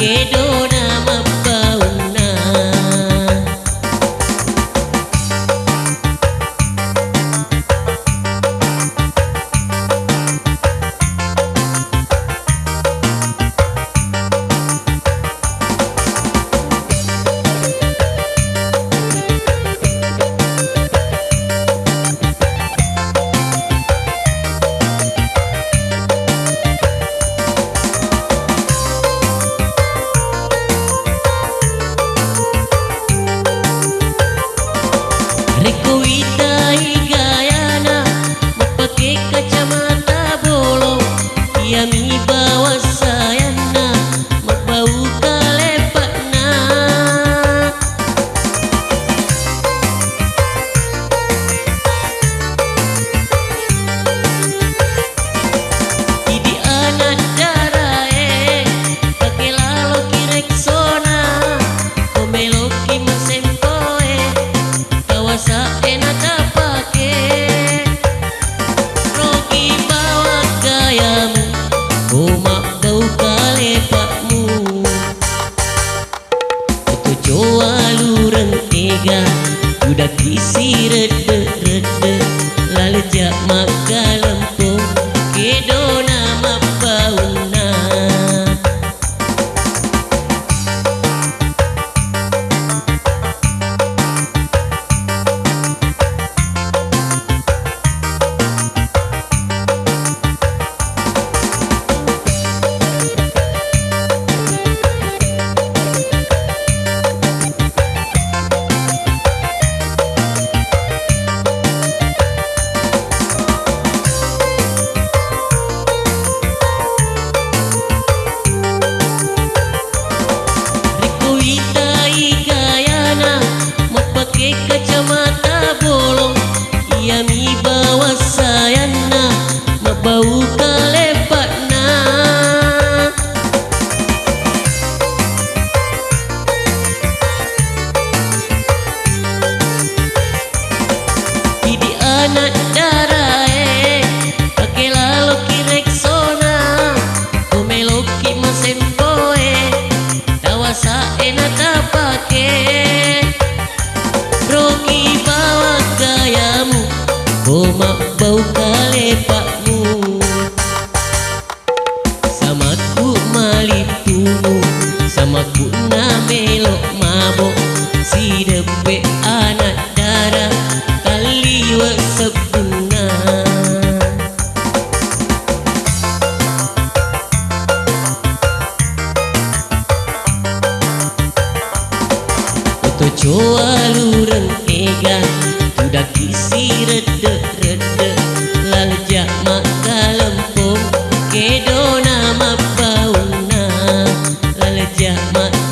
kedona mapauna. Rekuitai gayana mapake kacamata bolong, yami bawa sayana mabau kalepakna. Idi anak darae pake lalo kireksona komeloki masempoe kawasa enak pake rogi bawa gayamu omak bau kalepakmu. Itu coa lureng ega udah kisi rede-rede lalejak maka lempung kedona mapauna. Rekuitai gayana mapake kacamata bolong, yami bawa sayana mabau kalepakna. Idi anak darae pake lalo kireksona komeloki masempoe tawasa enak pake rogi bawa gayamu omak bau kalepakmu. Samaku malipunu samaku namelok mabok si depe anak dara kaliwa sebbunga. Oto coa lureng ega udah kisi rede-rede lalejak maka lempung kedona mapauna lalejak maka